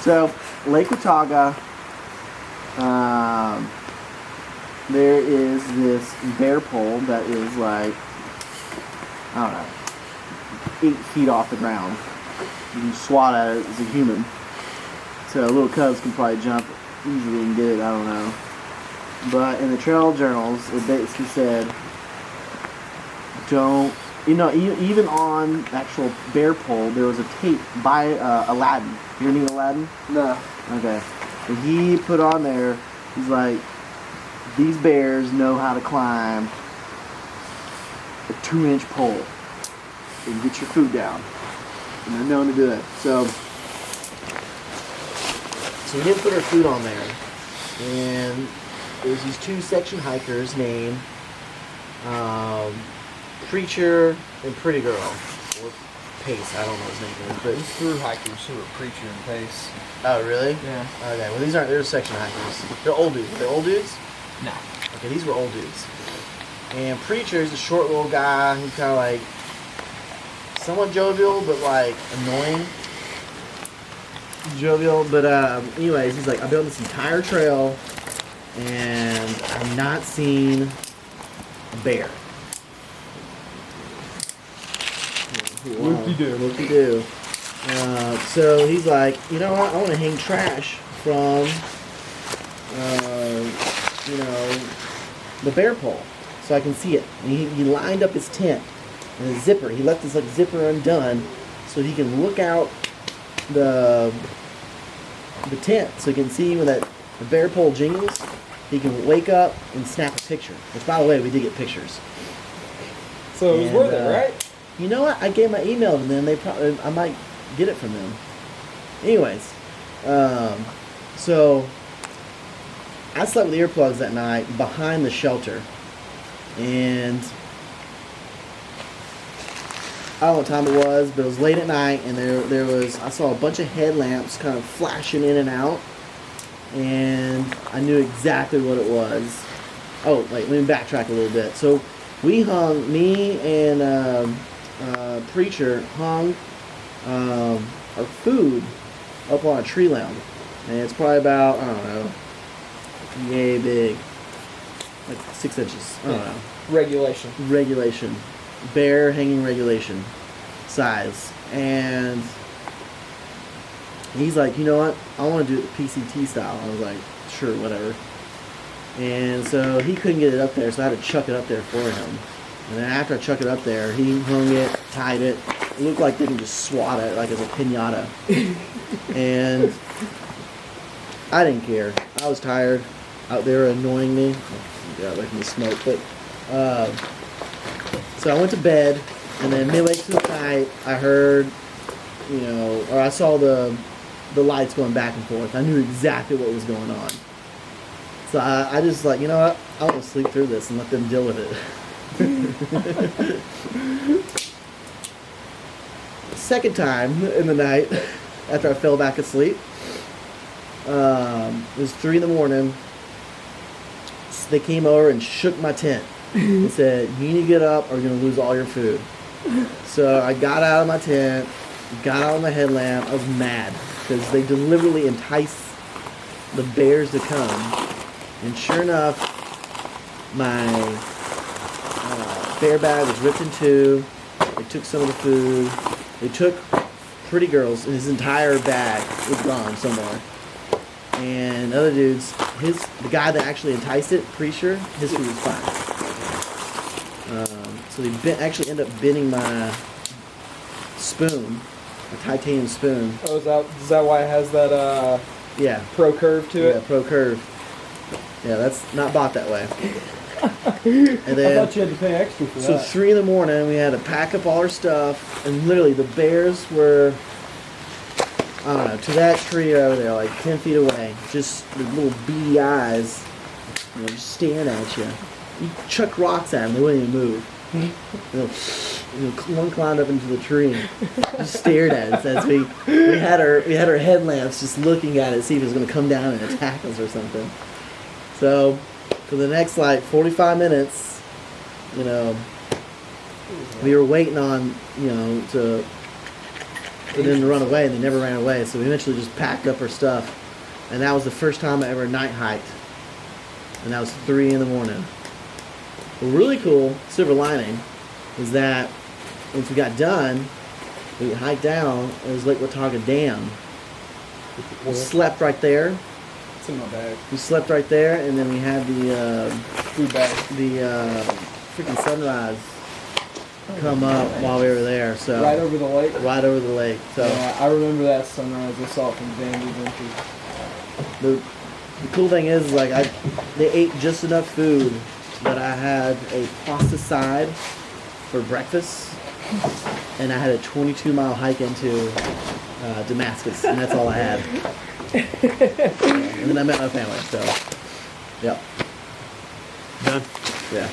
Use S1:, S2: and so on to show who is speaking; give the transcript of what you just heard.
S1: So, Lake Watauga, there is this bear pole that is like, I don't know, 8 feet off the ground. You can swat at it as a human. So little cubs can probably jump easily and get it, I don't know. But in the trail journals, it basically said, don't, even on actual bear pole, there was a tape by Aladdin. You ever need Aladdin?
S2: No.
S1: Okay. And he put on there, he's like, these bears know how to climb a 2-inch pole and get your food down. And they're known to do it. So we didn't put our food on there. And there's these 2 section hikers named Preacher and Pretty Girl. Or Pace, I don't know his name. But
S2: These through hikers who are Preacher and Pace.
S1: Oh, really?
S2: Yeah.
S1: Okay, well they're section hikers. They're old dudes. They're old dudes?
S2: No.
S1: Okay, these were old dudes. And Preacher's a short little guy. He's kind of like somewhat jovial, but like annoying. Jovial, but anyways, he's like, I've been on this entire trail, and I've not seen a bear.
S2: Whoop-de-doo.
S1: Whoop-de-doo. So he's like, you know what? I want to hang trash from, the bear pole, so I can see it. And he lined up his tent and his zipper. He left his zipper undone, so he can look out the tent, so he can see when the bear pole jingles. He can wake up and snap a picture. Which, by the way, we did get pictures.
S2: So it was worth it, right?
S1: You know what? I gave my email to them. I might get it from them. Anyways, so I slept with earplugs that night behind the shelter, and I don't know what time it was, but it was late at night, and I saw a bunch of headlamps kind of flashing in and out, and I knew exactly what it was. Oh, wait, let me backtrack a little bit. So me and Preacher hung our food up on a tree limb, and it's probably about, I don't know, yay big, like 6 inches, I don't know. Regulation. Bear hanging regulation size. And he's like, you know what, I want to do it the PCT style. I was like, sure, whatever. And so he couldn't get it up there, so I had to chuck it up there for him. And then after I chucked it up there, he hung it, tied it. It looked like they can just swat it like as a piñata. And I didn't care. I was tired. Out there annoying me. Got away from the smoke. But so I went to bed, and then midway through the night, I heard, or I saw the lights going back and forth. I knew exactly what was going on. So I just like, you know what? I want to sleep through this and let them deal with it. Second time in the night, after I fell back asleep, it was 3 a.m. So they came over and shook my tent and said, you need to get up or you're going to lose all your food. So I got out of my tent, got out of my headlamp. I was mad because they deliberately enticed the bears to come. And sure enough, my bear bag was ripped in 2. They took some of the food. They took Pretty Girl's, and his entire bag was gone somewhere. And other dudes, the guy that actually enticed it, Preacher, his food was fine. So they actually ended up bending my spoon, a titanium spoon.
S2: Oh, is that why it has that
S1: yeah,
S2: pro curve to it?
S1: Yeah, pro curve. Yeah, that's not bought that way. And then,
S2: I thought you had to pay extra for that.
S1: So 3 a.m, we had to pack up all our stuff, and literally the bears were, I don't know, to that tree over there, like 10 feet away, just with little beady eyes, just staring at you. You chuck rocks at them, they wouldn't even move. One climbed up into the tree and just stared at us as we had our headlamps just looking at it, see if it was going to come down and attack us or something. So for the next 45 minutes, we were waiting on, to for them to run away, and they never ran away. So we eventually just packed up our stuff, and that was the first time I ever night hiked, and that was 3 in the morning. A really cool silver lining is that once we got done, we hiked down. It was Lake Watauga Dam. We slept right there.
S2: It's in my bag.
S1: We slept right there, and then we had the
S2: Food bag.
S1: freaking sunrise come up while we were there. So
S2: Right over the lake.
S1: right over the lake. So
S2: Yeah, I remember that sunrise. I saw it from Vandy Ventures.
S1: the cool thing is like they ate just enough food that I had a pasta side for breakfast, and I had a 22-mile hike into Damascus, and that's all I had. And then I met my family. So, yep.
S3: Done.
S1: Yeah.